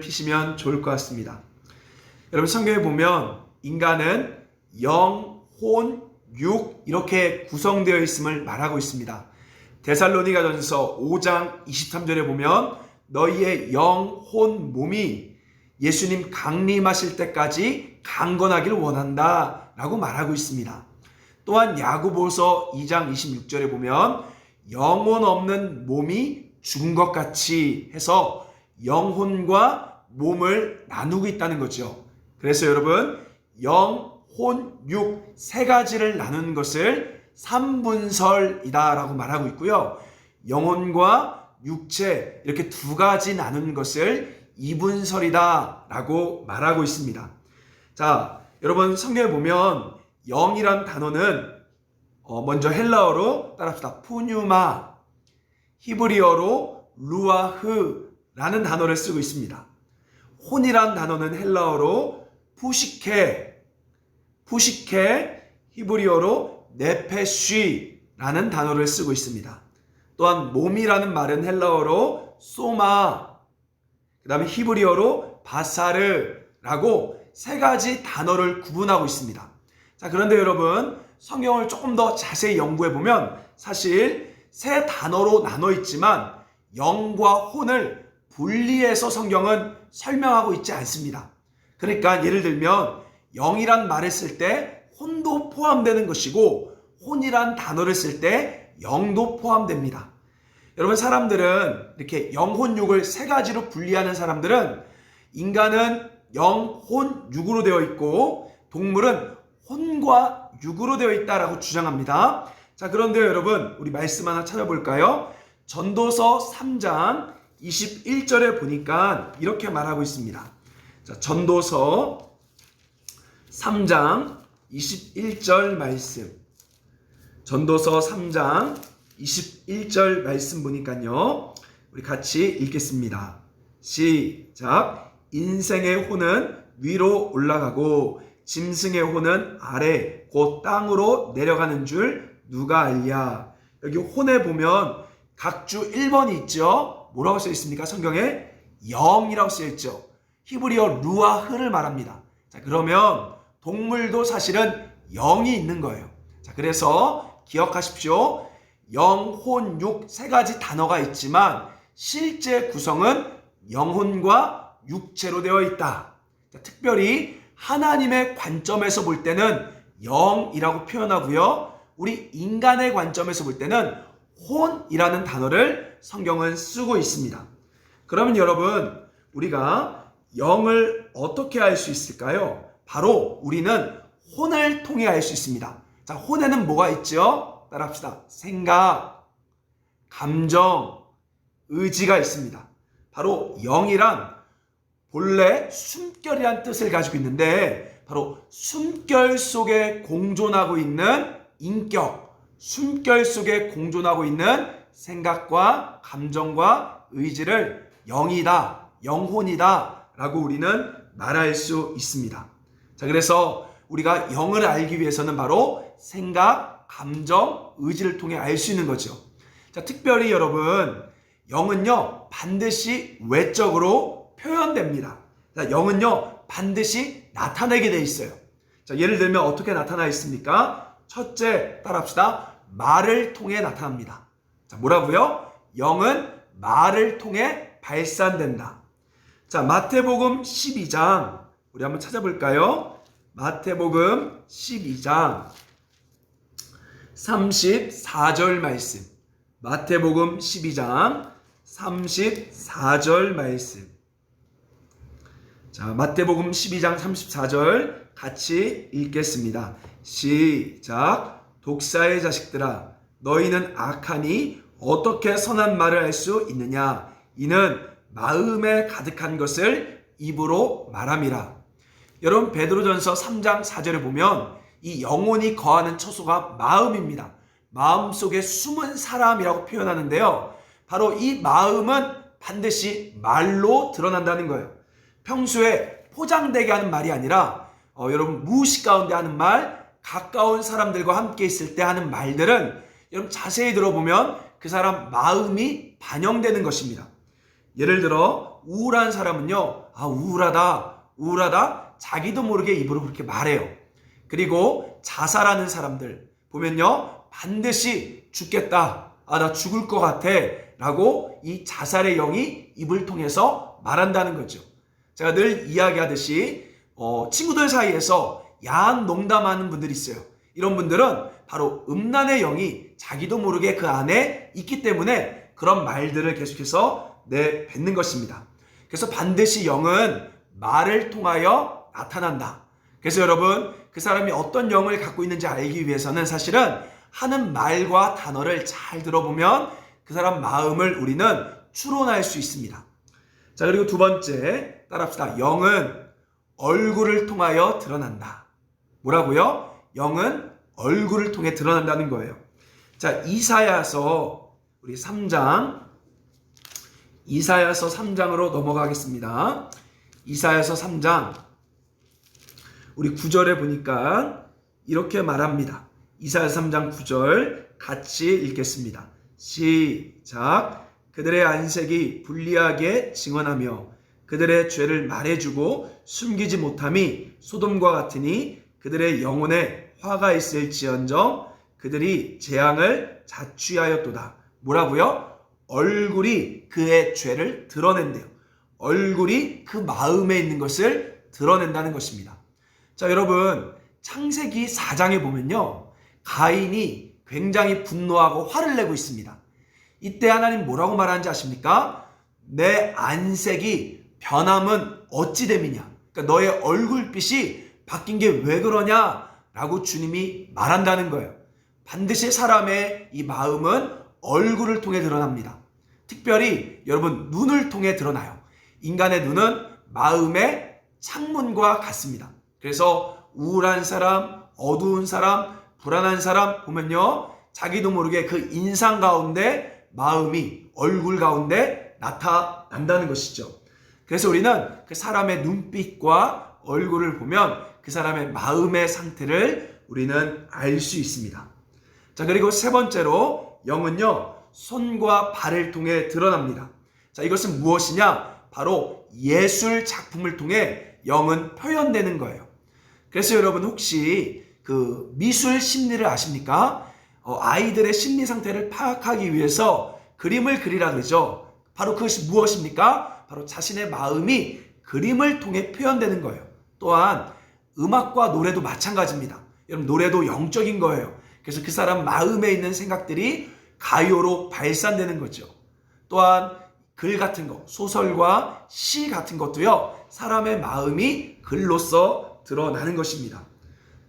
피시면 좋을 것 같습니다. 여러분, 성경에 보면 인간은 영, 혼, 육 이렇게 구성되어 있음을 말하고 있습니다. 데살로니가전서 5장 23절에 보면 너희의 영, 혼, 몸이 예수님 강림하실 때까지 강건하길 원한다 라고 말하고 있습니다. 또한 야고보서 2장 26절에 보면 영혼 없는 몸이 죽은 것 같이 해서 영혼과 몸을 나누고 있다는 거죠. 그래서 여러분, 영, 혼, 육 세 가지를 나누는 것을 삼분설이다 라고 말하고 있고요. 영혼과 육체 이렇게 두 가지 나누는 것을 이분설이다 라고 말하고 있습니다. 자, 여러분, 성경에 보면 영이란 단어는 먼저 헬라어로 따라합시다. 푸뉴마, 히브리어로 루아흐라는 단어를 쓰고 있습니다. 혼이란 단어는 헬라어로 푸시케, 히브리어로 네페쉬라는 단어를 쓰고 있습니다. 또한 몸이라는 말은 헬라어로 소마, 그 다음에 히브리어로 바사르라고 세 가지 단어를 구분하고 있습니다. 자, 그런데 여러분, 성경을 조금 더 자세히 연구해 보면 사실 세 단어로 나눠 있지만 영과 혼을 분리해서 성경은 설명하고 있지 않습니다. 그러니까 예를 들면 영이란 말을 쓸 때 혼도 포함되는 것이고 혼이란 단어를 쓸 때 영도 포함됩니다. 여러분, 사람들은 이렇게 영, 혼, 육을 세 가지로 분리하는 사람들은 인간은 영, 혼, 육으로 되어 있고 동물은 혼과 육으로 되어 있다라고 주장합니다. 자, 그런데 여러분, 우리 말씀 하나 찾아볼까요? 전도서 3장 21절에 보니까 이렇게 말하고 있습니다. 자, 전도서 3장 21절 말씀. 전도서 3장 21절 말씀 보니까요. 우리 같이 읽겠습니다. 시작. 인생의 혼은 위로 올라가고 짐승의 혼은 아래 곧 땅으로 내려가는 줄 누가 알랴. 여기 혼에 보면 각주 1번이 있죠. 뭐라고 써 있습니까? 성경에 영이라고 써 있죠. 히브리어 루아흐를 말합니다. 자, 그러면 동물도 사실은 영이 있는 거예요. 자, 그래서 기억하십시오. 영, 혼, 육 세 가지 단어가 있지만 실제 구성은 영혼과 육체로 되어 있다. 자, 특별히 하나님의 관점에서 볼 때는 영이라고 표현하고요. 우리 인간의 관점에서 볼 때는 혼이라는 단어를 성경은 쓰고 있습니다. 그러면 여러분, 우리가 영을 어떻게 알 수 있을까요? 바로 우리는 혼을 통해 알 수 있습니다. 자, 혼에는 뭐가 있죠? 따라합시다. 생각, 감정, 의지가 있습니다. 바로 영이란 본래 숨결이란 뜻을 가지고 있는데 바로 숨결 속에 공존하고 있는 인격, 숨결 속에 공존하고 있는 생각과 감정과 의지를 영이다, 영혼이다 라고 우리는 말할 수 있습니다. 자, 그래서 우리가 영을 알기 위해서는 바로 생각, 감정, 의지를 통해 알 수 있는 거죠. 자, 특별히 여러분, 영은요 반드시 외적으로 표현됩니다. 자, 영은요 반드시 나타내게 돼 있어요. 자, 예를 들면 어떻게 나타나 있습니까? 첫째, 따라합시다. 말을 통해 나타납니다. 자, 뭐라고요? 영은 말을 통해 발산된다. 자, 마태복음 12장 우리 한번 찾아볼까요? 마태복음 12장 34절 말씀. 마태복음 12장 34절 말씀. 자, 마태복음 12장 34절 같이 읽겠습니다. 시작. 독사의 자식들아, 너희는 악하니 어떻게 선한 말을 할 수 있느냐? 이는 마음에 가득한 것을 입으로 말함이라. 여러분, 베드로전서 3장 4절에 보면 이 영혼이 거하는 처소가 마음입니다. 마음속에 숨은 사람이라고 표현하는데요. 바로 이 마음은 반드시 말로 드러난다는 거예요. 평소에 포장되게 하는 말이 아니라 여러분, 무의식 가운데 하는 말, 가까운 사람들과 함께 있을 때 하는 말들은 여러분 자세히 들어보면 그 사람 마음이 반영되는 것입니다. 예를 들어 우울한 사람은요, 우울하다, 우울하다, 자기도 모르게 입으로 그렇게 말해요. 그리고 자살하는 사람들 보면요, 반드시 죽겠다, 나 죽을 것 같아 라고 이 자살의 영이 입을 통해서 말한다는 거죠. 제가 늘 이야기하듯이 친구들 사이에서 야한 농담하는 분들이 있어요. 이런 분들은 바로 음란의 영이 자기도 모르게 그 안에 있기 때문에 그런 말들을 계속해서 내뱉는 것입니다. 그래서 반드시 영은 말을 통하여 나타난다. 그래서 여러분, 그 사람이 어떤 영을 갖고 있는지 알기 위해서는 사실은 하는 말과 단어를 잘 들어보면 그 사람 마음을 우리는 추론할 수 있습니다. 자, 그리고 두 번째 따라합시다. 영은 얼굴을 통하여 드러난다. 뭐라고요? 영은 얼굴을 통해 드러난다는 거예요. 자, 이사야서 우리 3장, 이사야서 3장으로 넘어가겠습니다. 이사야서 3장 우리 9절에 보니까 이렇게 말합니다. 이사야서 3장 9절 같이 읽겠습니다. 시작. 그들의 안색이 불리하게 증언하며 그들의 죄를 말해주고 숨기지 못함이 소돔과 같으니 그들의 영혼에 화가 있을지언정 그들이 재앙을 자취하였도다. 뭐라고요? 얼굴이 그의 죄를 드러낸대요. 얼굴이 그 마음에 있는 것을 드러낸다는 것입니다. 자, 여러분, 창세기 4장에 보면요, 가인이 굉장히 분노하고 화를 내고 있습니다. 이때 하나님 뭐라고 말하는지 아십니까? 내 안색이 변함은 어찌 됨이냐. 그러니까 너의 얼굴빛이 바뀐 게 왜 그러냐 라고 주님이 말한다는 거예요. 반드시 사람의 이 마음은 얼굴을 통해 드러납니다. 특별히 여러분, 눈을 통해 드러나요. 인간의 눈은 마음의 창문과 같습니다. 그래서 우울한 사람, 어두운 사람, 불안한 사람 보면요, 자기도 모르게 그 인상 가운데 마음이 얼굴 가운데 나타난다는 것이죠. 그래서 우리는 그 사람의 눈빛과 얼굴을 보면 그 사람의 마음의 상태를 우리는 알 수 있습니다. 자, 그리고 세 번째로 영은요, 손과 발을 통해 드러납니다. 자, 이것은 무엇이냐? 바로 예술 작품을 통해 영은 표현되는 거예요. 그래서 여러분, 혹시 그 미술 심리를 아십니까? 아이들의 심리 상태를 파악하기 위해서 그림을 그리라 그러죠. 바로 그것이 무엇입니까? 바로 자신의 마음이 그림을 통해 표현되는 거예요. 또한 음악과 노래도 마찬가지입니다. 여러분, 노래도 영적인 거예요. 그래서 그 사람 마음에 있는 생각들이 가요로 발산되는 거죠. 또한 글 같은 거, 소설과 시 같은 것도요, 사람의 마음이 글로써 드러나는 것입니다.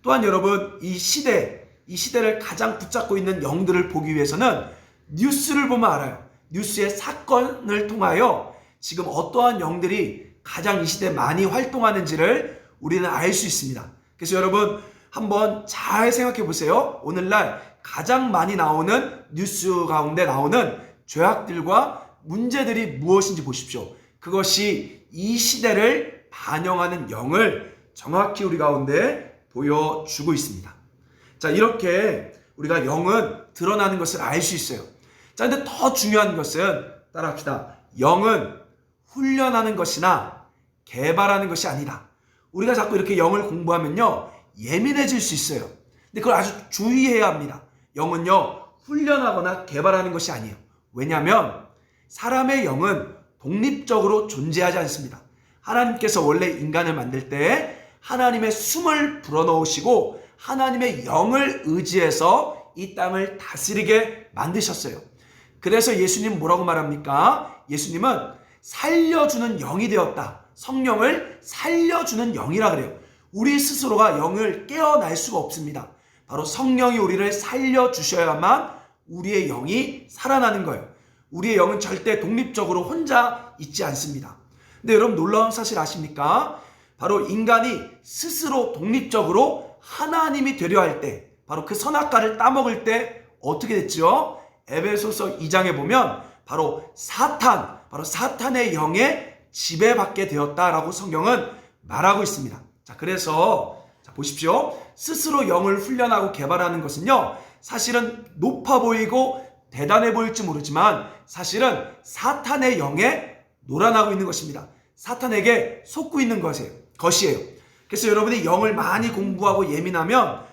또한 여러분, 이 시대를 가장 붙잡고 있는 영들을 보기 위해서는 뉴스를 보면 알아요. 뉴스의 사건을 통하여 지금 어떠한 영들이 가장 이 시대에 많이 활동하는지를 우리는 알 수 있습니다. 그래서 여러분, 한번 잘 생각해 보세요. 오늘날 가장 많이 나오는 뉴스 가운데 나오는 죄악들과 문제들이 무엇인지 보십시오. 그것이 이 시대를 반영하는 영을 정확히 우리 가운데 보여주고 있습니다. 자, 이렇게 우리가 영은 드러나는 것을 알 수 있어요. 자, 근데 더 중요한 것은 따라합시다. 영은 훈련하는 것이나 개발하는 것이 아니다. 우리가 자꾸 이렇게 영을 공부하면요, 예민해질 수 있어요. 근데 그걸 아주 주의해야 합니다. 영은요, 훈련하거나 개발하는 것이 아니에요. 왜냐하면 사람의 영은 독립적으로 존재하지 않습니다. 하나님께서 원래 인간을 만들 때 하나님의 숨을 불어넣으시고 하나님의 영을 의지해서 이 땅을 다스리게 만드셨어요. 그래서 예수님 뭐라고 말합니까? 예수님은 살려주는 영이 되었다. 성령을 살려주는 영이라 그래요. 우리 스스로가 영을 깨어날 수가 없습니다. 바로 성령이 우리를 살려주셔야만 우리의 영이 살아나는 거예요. 우리의 영은 절대 독립적으로 혼자 있지 않습니다. 근데 여러분, 놀라운 사실 아십니까? 바로 인간이 스스로 독립적으로 하나님이 되려 할 때, 바로 그 선악과를 따먹을 때 어떻게 됐죠? 에베소서 2장에 보면 바로 사탄의 영에 지배받게 되었다라고 성경은 말하고 있습니다. 자, 그래서 보십시오. 스스로 영을 훈련하고 개발하는 것은요, 사실은 높아 보이고 대단해 보일지 모르지만 사실은 사탄의 영에 놀아나고 있는 것입니다. 사탄에게 속고 있는 것이에요. 그래서 여러분이 영을 많이 공부하고 예민하면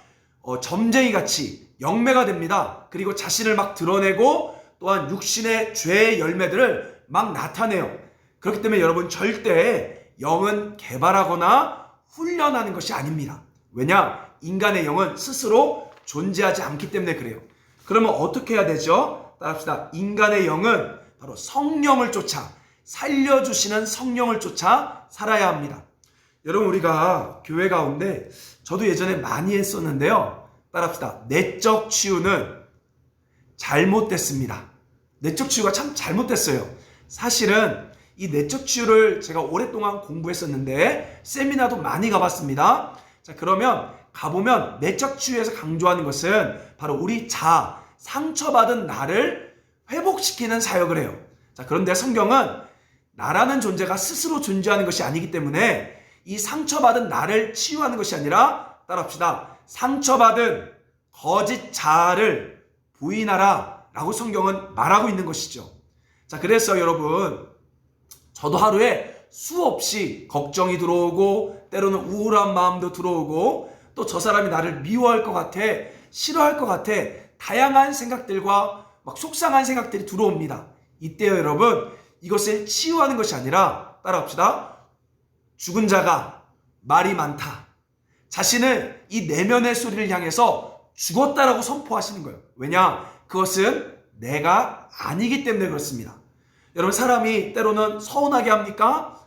점쟁이같이 영매가 됩니다. 그리고 자신을 막 드러내고 또한 육신의 죄의 열매들을 막 나타내요. 그렇기 때문에 여러분 절대 영은 개발하거나 훈련하는 것이 아닙니다. 왜냐? 인간의 영은 스스로 존재하지 않기 때문에 그래요. 그러면 어떻게 해야 되죠? 따라합시다. 인간의 영은 바로 성령을 쫓아, 살려주시는 성령을 쫓아 살아야 합니다. 여러분, 우리가 교회 가운데 저도 예전에 많이 했었는데요. 따라합시다. 내적 치유는 잘못됐습니다. 내적 치유가 참 잘못됐어요. 사실은 이 내적 치유를 제가 오랫동안 공부했었는데 세미나도 많이 가봤습니다. 자, 그러면 가보면 내적 치유에서 강조하는 것은 바로 우리 상처받은 나를 회복시키는 사역을 해요. 자, 그런데 성경은 나라는 존재가 스스로 존재하는 것이 아니기 때문에 이 상처받은 나를 치유하는 것이 아니라 따라합시다. 상처받은 거짓 자아를 부인하라 라고 성경은 말하고 있는 것이죠. 자, 그래서 여러분, 저도 하루에 수없이 걱정이 들어오고 때로는 우울한 마음도 들어오고 또 저 사람이 나를 미워할 것 같아, 싫어할 것 같아, 다양한 생각들과 막 속상한 생각들이 들어옵니다. 이때요 여러분, 이것을 치유하는 것이 아니라 따라합시다. 죽은 자가 말이 많다. 자신을 이 내면의 소리를 향해서 죽었다라고 선포하시는 거예요. 왜냐? 그것은 내가 아니기 때문에 그렇습니다. 여러분, 사람이 때로는 서운하게 합니까?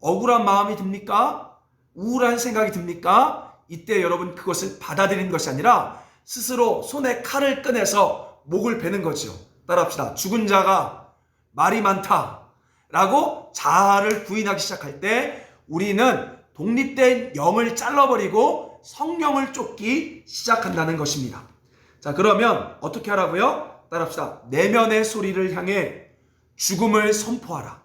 억울한 마음이 듭니까? 우울한 생각이 듭니까? 이때 여러분 그것을 받아들이는 것이 아니라 스스로 손에 칼을 꺼내서 목을 베는 거죠. 따라합시다. 죽은 자가 말이 많다 라고 자아를 부인하기 시작할 때 우리는 독립된 영을 잘라버리고 성령을 쫓기 시작한다는 것입니다. 자, 그러면 어떻게 하라고요? 따라합시다. 내면의 소리를 향해 죽음을 선포하라.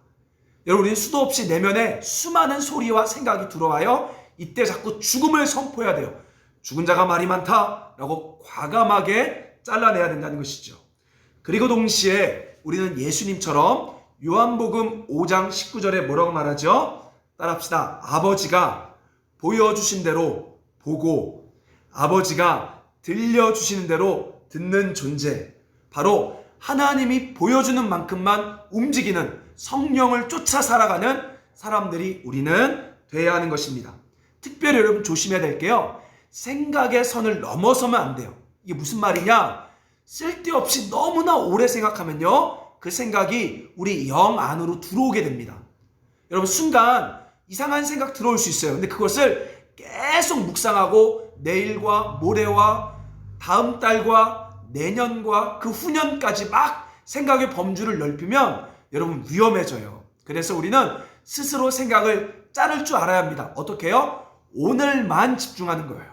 여러분, 우리는 수도 없이 내면에 수많은 소리와 생각이 들어와요. 이때 자꾸 죽음을 선포해야 돼요. 죽은 자가 말이 많다라고 과감하게 잘라내야 된다는 것이죠. 그리고 동시에 우리는 예수님처럼 요한복음 5장 19절에 뭐라고 말하죠? 따라합시다. 아버지가 보여주신 대로 보고 아버지가 들려주시는 대로 듣는 존재, 바로 하나님이 보여주는 만큼만 움직이는 성령을 쫓아 살아가는 사람들이 우리는 돼야 하는 것입니다. 특별히 여러분 조심해야 될 게요, 생각의 선을 넘어서면 안 돼요. 이게 무슨 말이냐? 쓸데없이 너무나 오래 생각하면요, 그 생각이 우리 영 안으로 들어오게 됩니다. 여러분, 순간 이상한 생각 들어올 수 있어요. 근데 그것을 계속 묵상하고 내일과 모레와 다음 달과 내년과 그 후년까지 막 생각의 범주를 넓히면 여러분 위험해져요. 그래서 우리는 스스로 생각을 자를 줄 알아야 합니다. 어떻게 해요? 오늘만 집중하는 거예요.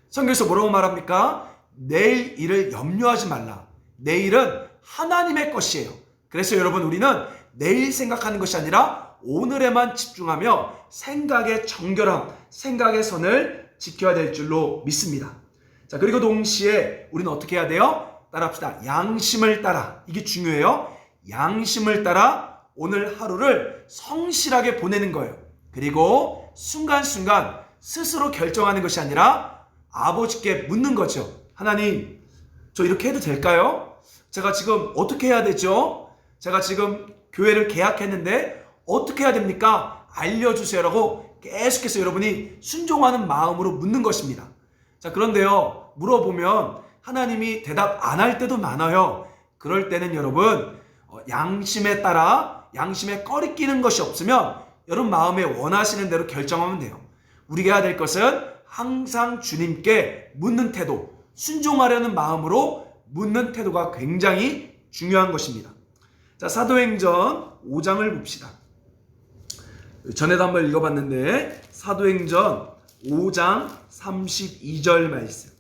성경에서 뭐라고 말합니까? 내일 일을 염려하지 말라. 내일은 하나님의 것이에요. 그래서 여러분, 우리는 내일 생각하는 것이 아니라 오늘에만 집중하며 생각의 정결함, 생각의 선을 지켜야 될 줄로 믿습니다. 자, 그리고 동시에 우리는 어떻게 해야 돼요? 따라합시다. 양심을 따라. 이게 중요해요. 양심을 따라 오늘 하루를 성실하게 보내는 거예요. 그리고 순간순간 스스로 결정하는 것이 아니라 아버지께 묻는 거죠. 하나님, 저 이렇게 해도 될까요? 제가 지금 어떻게 해야 되죠? 제가 지금 교회를 계약했는데 어떻게 해야 됩니까? 알려주세요라고 계속해서 여러분이 순종하는 마음으로 묻는 것입니다. 자, 그런데요, 물어보면 하나님이 대답 안 할 때도 많아요. 그럴 때는 여러분, 양심에 따라 양심에 꺼리끼는 것이 없으면 여러분 마음에 원하시는 대로 결정하면 돼요. 우리가 해야 될 것은 항상 주님께 묻는 태도, 순종하려는 마음으로 묻는 태도가 굉장히 중요한 것입니다. 자, 사도행전 5장을 봅시다. 전에도 한번 읽어봤는데 사도행전 5장 32절 말씀.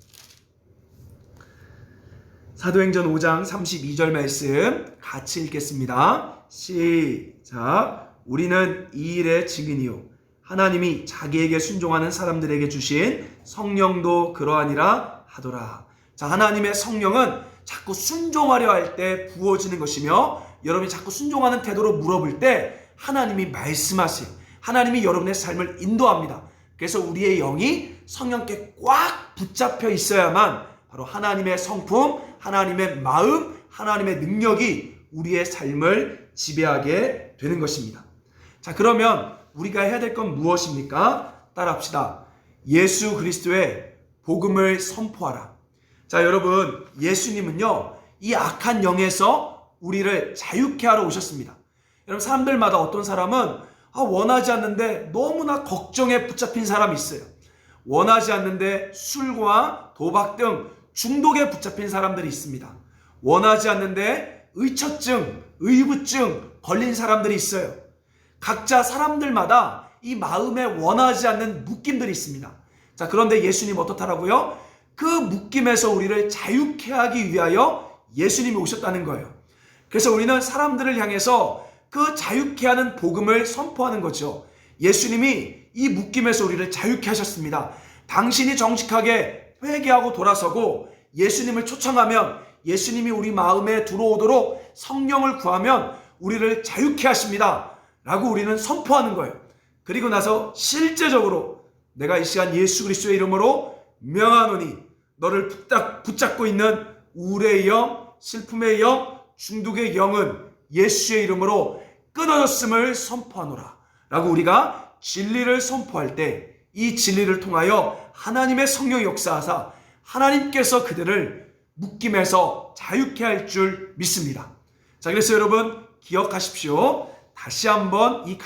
사도행전 5장 32절 말씀 같이 읽겠습니다. 시작. 우리는 이 일의 증인이요 하나님이 자기에게 순종하는 사람들에게 주신 성령도 그러하니라 하더라. 자, 하나님의 성령은 자꾸 순종하려 할 때 부어지는 것이며 여러분이 자꾸 순종하는 태도로 물어볼 때 하나님이 말씀하세요. 하나님이 여러분의 삶을 인도합니다. 그래서 우리의 영이 성령께 꽉 붙잡혀 있어야만 바로 하나님의 성품, 하나님의 마음, 하나님의 능력이 우리의 삶을 지배하게 되는 것입니다. 자, 그러면 우리가 해야 될 건 무엇입니까? 따라합시다. 예수 그리스도의 복음을 선포하라. 자, 여러분, 예수님은요, 이 악한 영에서 우리를 자유케 하러 오셨습니다. 여러분, 사람들마다 어떤 사람은 원하지 않는데 너무나 걱정에 붙잡힌 사람이 있어요. 원하지 않는데 술과 도박 등 중독에 붙잡힌 사람들이 있습니다. 원하지 않는데 의처증, 의부증 걸린 사람들이 있어요. 각자 사람들마다 이 마음에 원하지 않는 묶임들이 있습니다. 자, 그런데 예수님 어떻다라고요? 그 묶임에서 우리를 자유케 하기 위하여 예수님이 오셨다는 거예요. 그래서 우리는 사람들을 향해서 그 자유케 하는 복음을 선포하는 거죠. 예수님이 이 묶임에서 우리를 자유케 하셨습니다. 당신이 정직하게 회개하고 돌아서고 예수님을 초청하면, 예수님이 우리 마음에 들어오도록 성령을 구하면 우리를 자유케 하십니다 라고 우리는 선포하는 거예요. 그리고 나서 실제적으로 내가 이 시간 예수 그리스도의 이름으로 명하노니 너를 붙잡고 있는 우울의 영, 슬픔의 영, 중독의 영은 예수의 이름으로 끊어졌음을 선포하노라 라고 우리가 진리를 선포할 때 이 진리를 통하여 하나님의 성령이 역사하사 하나님께서 그들을 묶임에서 자유케 할 줄 믿습니다. 자, 그래서 여러분 기억하십시오. 다시 한번 이